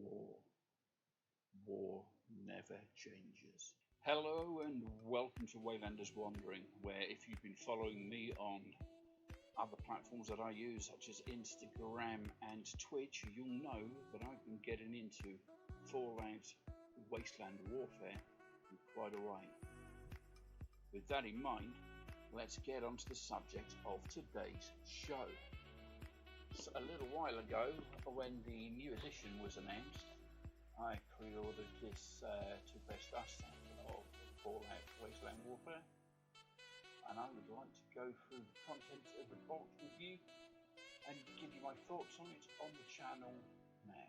war. War never changes. Hello and welcome to Waylander's Wandering, where if you've been following me on other platforms that I use, such as Instagram and Twitch, you'll know that I've been getting into Fallout Wasteland Warfare in quite a way. With that in mind, let's get on to the subject of today's show. So a little while ago, when the new edition was announced, I pre-ordered this to best us of Fallout Wasteland Warfare, and I would like to go through the contents of the box with you and give you my thoughts on it on the channel now.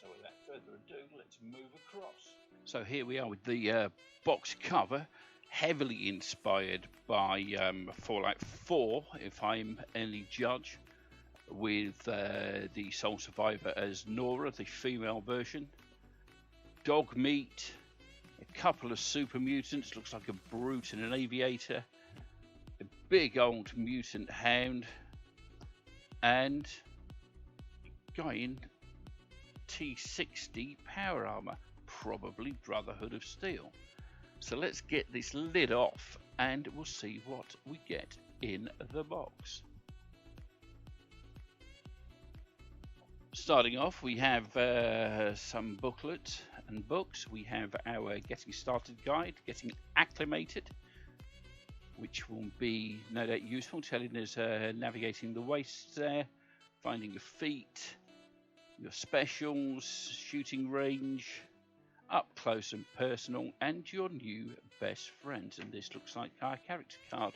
So without further ado, let's move across. So here we are with the box cover, heavily inspired by Fallout 4, if I'm any judge, with the sole survivor as Nora, the female version. Dog meat, a couple of super mutants, looks like a brute and an aviator, a big old mutant hound, and guy in T60 power armor, probably Brotherhood of Steel. So let's get this lid off and we'll see what we get in the box. Starting off, we have some booklets and books. We have our getting started guide, getting acclimated, which will be no doubt useful, telling us navigating the wastes there, finding your feet, your specials, shooting range, up close and personal, and your new best friends. And this looks like our character card.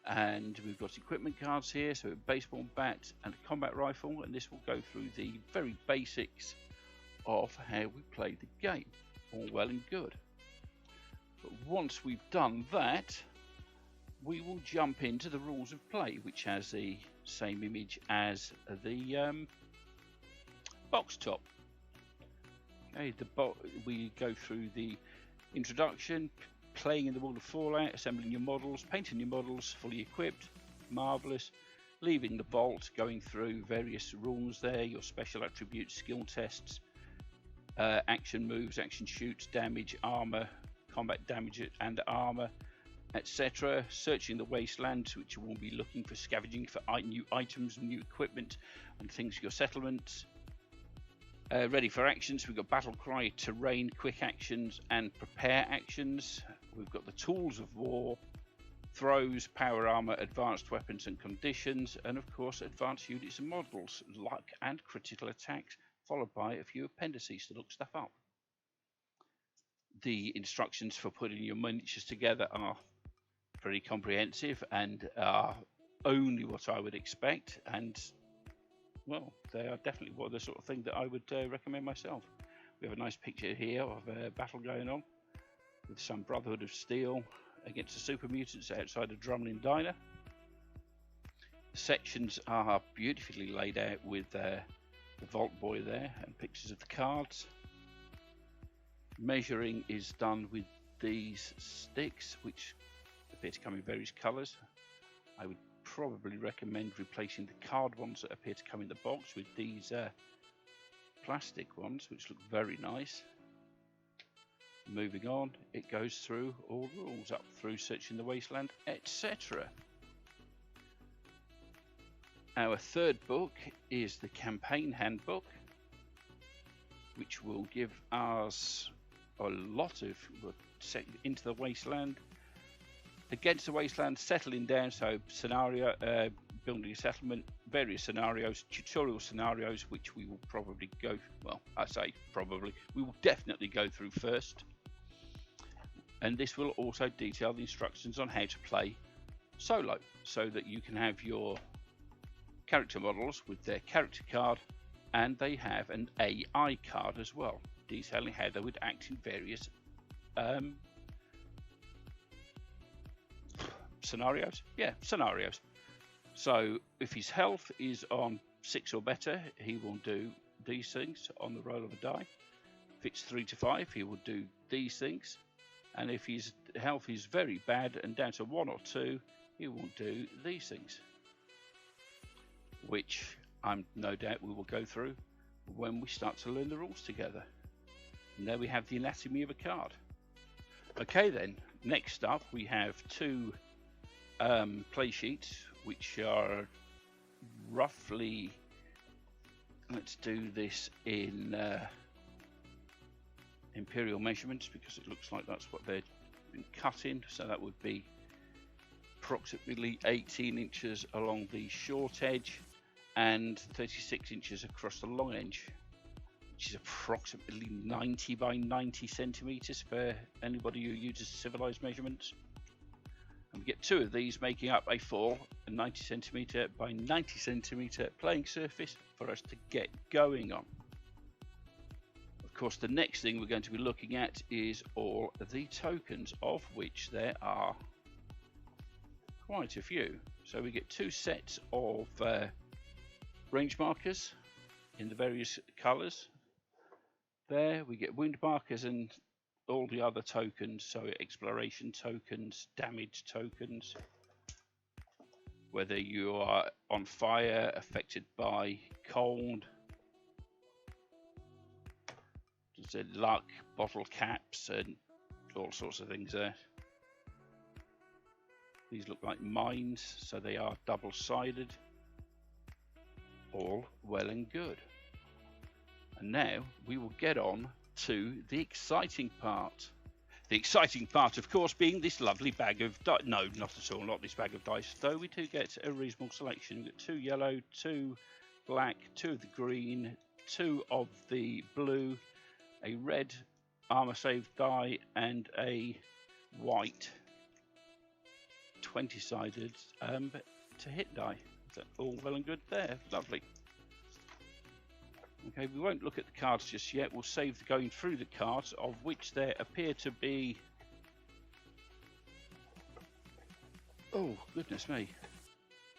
And we've got equipment cards here, so a baseball bat and a combat rifle, and this will go through the very basics of how we play the game. All well and good. But once we've done that, we will jump into the rules of play, which has the same image as the box top. Okay, we go through the introduction, playing in the world of Fallout, assembling your models, painting your models, fully equipped, marvellous, leaving the vault, going through various rules there, your special attributes, skill tests, action moves, action shoots, damage, armour, combat damage and armour, etc. Searching the wastelands, which you will be looking for, scavenging for new items, new equipment and things for your settlements. Ready for actions, we've got battle cry, terrain, quick actions and prepare actions. We've got the tools of war, throws, power armor, advanced weapons and conditions, and of course advanced units and models, luck and critical attacks, followed by a few appendices to look stuff up. The instructions for putting your miniatures together are pretty comprehensive and are only what I would expect, and well, they are definitely the sort of thing that I would recommend myself. We have a nice picture here of a battle going on with some Brotherhood of Steel against the super mutants outside a Drumlin diner. The sections are beautifully laid out with the Vault Boy there and pictures of the cards. Measuring is done with these sticks, which appear to come in various colours. I would probably recommend replacing the card ones that appear to come in the box with these plastic ones, which look very nice. Moving on, it goes through all the rules up through searching the wasteland, etc. Our third book is the campaign handbook, which will give us a lot of into the wasteland, against the wasteland, settling down, so scenario, building a settlement, various scenarios, tutorial scenarios, which we will probably go, well, I say probably, we will definitely go through first. And this will also detail the instructions on how to play solo, so that you can have your character models with their character card, and they have an AI card as well, detailing how they would act in various scenarios. So if his health is on 6 or better, he will do these things on the roll of a die. If it's 3 to 5, he will do these things, and if his health is very bad and down to 1 or 2, he will do these things, which I'm no doubt we will go through when we start to learn the rules together. And there we have the anatomy of a card. Okay then, next up we have two play sheets, which are roughly, let's do this in imperial measurements because it looks like that's what they've been cut in. So that would be approximately 18 inches along the short edge and 36 inches across the long edge, which is approximately 90 by 90 centimeters for anybody who uses civilized measurements. And we get two of these, making up a full 90 centimeter by 90 centimeter playing surface for us to get going on. Of course, the next thing we're going to be looking at is all the tokens, of which there are quite a few. So we get two sets of range markers in the various colors. There we get wound markers and all the other tokens, so exploration tokens, damage tokens, whether you are on fire, affected by cold, there's luck, bottle caps, and all sorts of things there. These look like mines, so they are double-sided. All well and good. And now we will get on to the exciting part. The exciting part, of course, being this lovely bag of dice. No, not at all, not this bag of dice, though we do get a reasonable selection. We get 2 yellow, 2 black, 2 of the green, 2 of the blue, a red armor save die, and a white 20-sided to hit die. Is that all well and good there? Lovely. Okay, we won't look at the cards just yet. We'll save the going through the cards, of which there appear to be, oh goodness me,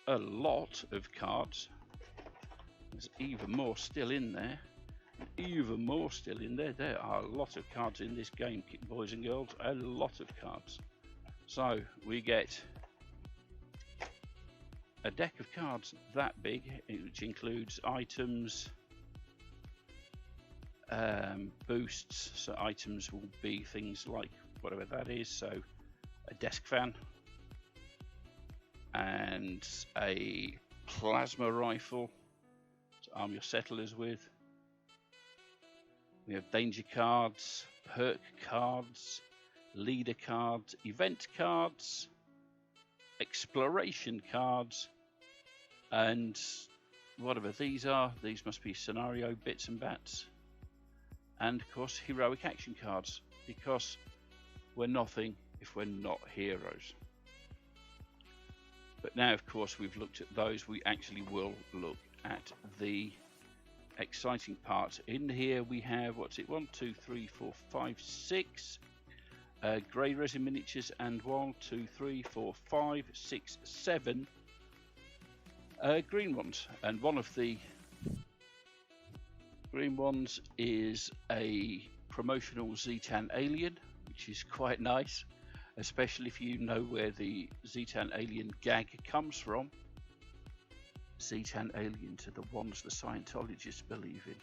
a lot of cards. There's even more still in there. Even more still in there. There are a lot of cards in this game, boys and girls. A lot of cards. So we get a deck of cards that big, which includes items, boosts. So items will be things like whatever that is. So a desk fan and a plasma rifle to arm your settlers with. We have danger cards, perk cards, leader cards, event cards, exploration cards, and whatever these are, these must be scenario bits and bats. And of course, heroic action cards, because we're nothing if we're not heroes. But now, of course, we've looked at those, we actually will look at the exciting part. In here we have, what's it, 1, 2, 3, 4, 5, 6 grey resin miniatures, and 1, 2, 3, 4, 5, 6, 7 green ones. And one of the green ones is a promotional Zetan alien, which is quite nice, especially if you know where the Zetan alien gag comes from. Zetan aliens are the ones the Scientologists believe in.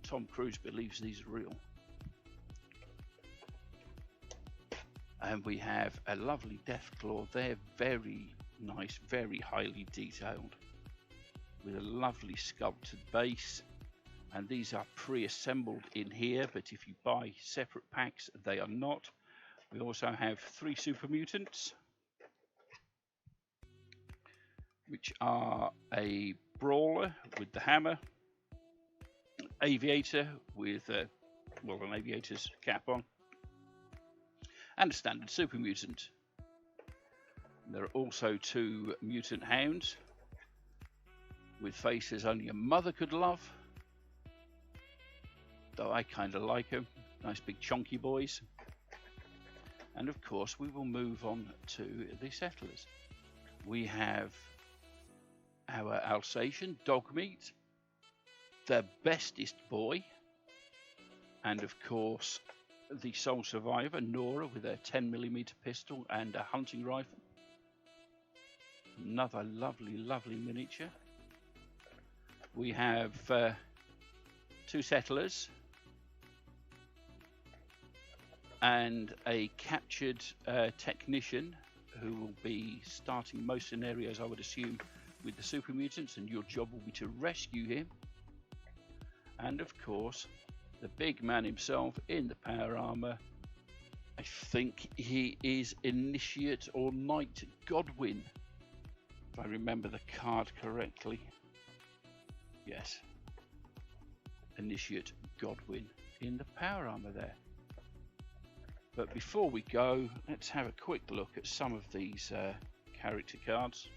Tom Cruise believes these are real. And we have a lovely Deathclaw there, very nice, very highly detailed, with a lovely sculpted base. And these are pre-assembled in here, but if you buy separate packs, they are not. We also have 3 super mutants, which are a brawler with the hammer, aviator with an aviator's cap on, and a standard super mutant. There are also 2 mutant hounds with faces only a mother could love, though I kind of like them. Nice big chunky boys. And of course we will move on to the settlers. We have our Alsatian Dogmeat, the bestest boy, and of course the sole survivor Nora with a 10mm pistol and a hunting rifle. Another lovely miniature. We have 2 settlers, and a captured technician who will be starting most scenarios, I would assume, with the super mutants, and your job will be to rescue him. And of course, the big man himself in the power armor. I think he is Initiate or Knight Godwin, if I remember the card correctly. Yes, Initiate Godwin in the power armor there. But before we go, let's have a quick look at some of these character cards.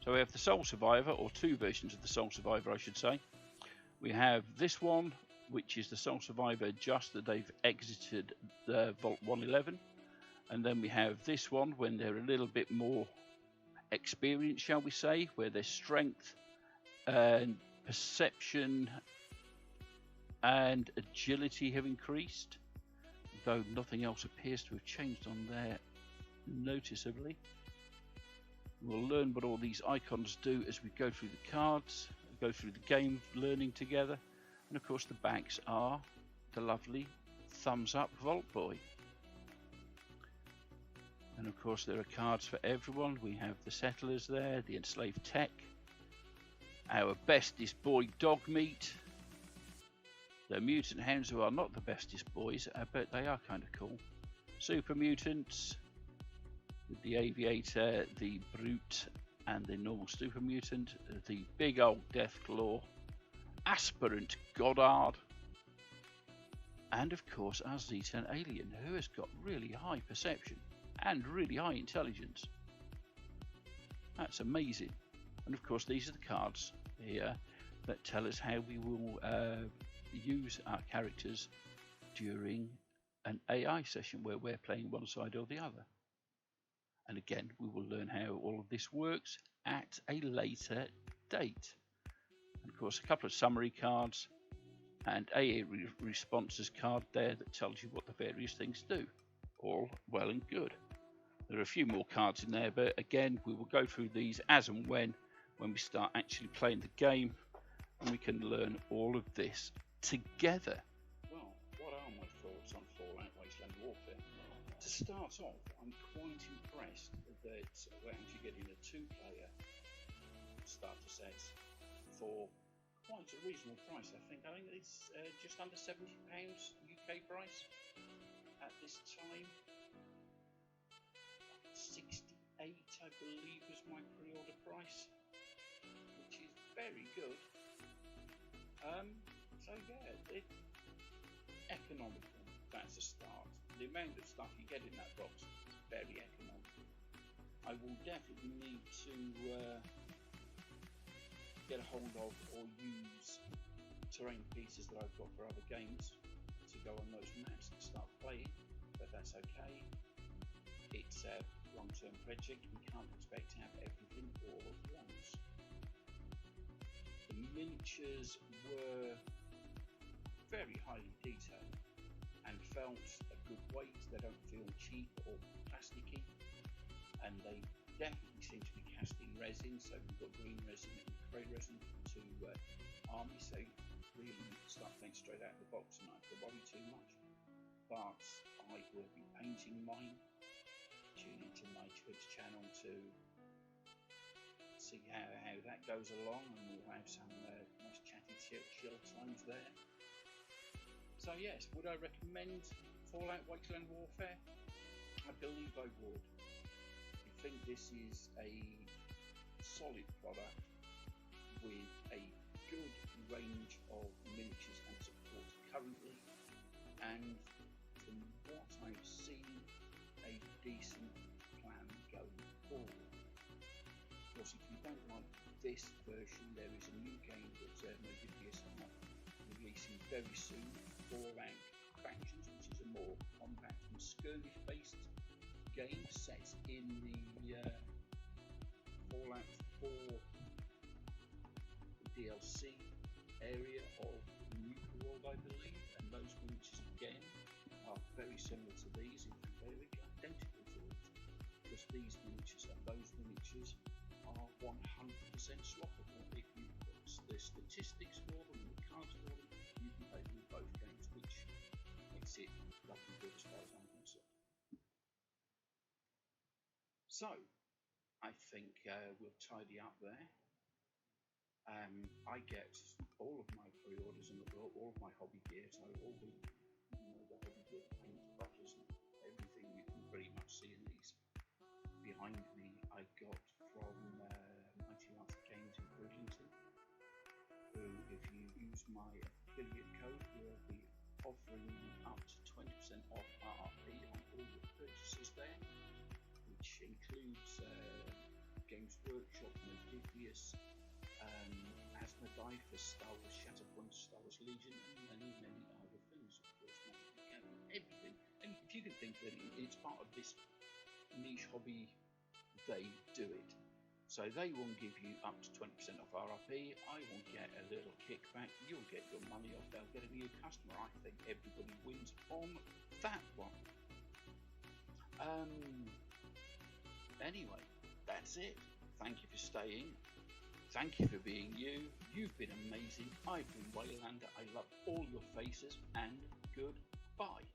So we have the Soul Survivor, or 2 versions of the Soul Survivor, I should say. We have this one, which is the Soul Survivor just that they've exited the Vault 111. And then we have this one when they're a little bit more experienced, shall we say, where their strength and perception and agility have increased, though nothing else appears to have changed on there noticeably. We'll learn what all these icons do as we go through the cards, go through the game, learning together. And of course the backs are the lovely thumbs up Vault Boy. And of course there are cards for everyone. We have the settlers there, the enslaved tech, our bestest boy Dogmeat, the mutant hounds who are not the bestest boys, but they are kind of cool, super mutants with the aviator, the brute and the normal super mutant, the big old Deathclaw, aspirant Goddard, and of course our Z10 alien, who has got really high perception and really high intelligence. That's amazing. And of course these are the cards here that tell us how we will use our characters during an AI session where we're playing one side or the other. And again, we will learn how all of this works at a later date. And of course, a couple of summary cards and a responses card there that tells you what the various things do. All well and good. There are a few more cards in there, but again, we will go through these as and when we start actually playing the game, and we can learn all of this together. Well, what are my thoughts on Fallout Wasteland Warfare? To start off, I'm quite impressed that we're actually getting a 2-player starter set for quite a reasonable price. I think it's just under £70 UK price at this time. 68, I believe, was my pre-order price, which is very good. So yeah, it's economical. That's a start. The amount of stuff you get in that box is very economical. I will definitely need to get a hold of or use terrain pieces that I've got for other games to go on those maps and start playing, but that's okay. It's a long-term project. We can't expect to have everything all at once. The miniatures were very highly detailed and felt a good weight. They don't feel cheap or plasticky, and they definitely seem to be casting resin. So we've got green resin and grey resin to army, so really start playing straight out of the box and not have to worry too much. But I will be painting mine. Tune into my Twitch channel to see how that goes along, and we'll have some nice chatty chill times there. So yes, would I recommend Fallout Wasteland Warfare? I believe I would. I think this is a solid product with a good range of miniatures and support currently, and from what I've seen, a decent plan going forward. Of course, if you don't like this version, there is a new game that Modiphius are releasing very soon, Fallout Factions, which is a more compact and skirmish-based game set in the Fallout 4 DLC area of the Nuka World, I believe, and those miniatures again are very similar to these, in fact they're identical to these, because these miniatures and those miniatures are 100% swappable if you've got the statistics for them, the cards for them. You can play them in both games, which makes it lovely good as far as I'm concerned. So, I think we'll tidy up there. I get all of my pre-orders and all of my hobby gear, so all the, the hobby gear, paint, brushes, and everything you can pretty much see in these behind me, I got from Mighty Arts Games in Bridlington, who, if you use my affiliate code, will be offering you up to 20% off RRP on all the purchases there, which includes Games Workshop, Modiphius, Modiphius, Star Wars Shatterpoint, Star Wars Legion, and many, many other things, of course. Everything. And if you can think that it's part of this niche hobby, they do it. So they will give you up to 20% off RRP. I will get a little kickback. You'll get your money off. They'll get a new customer. I think everybody wins on that one. Anyway, that's it. Thank you for staying. Thank you for being you. You've been amazing. I've been Waylander. I love all your faces, and goodbye.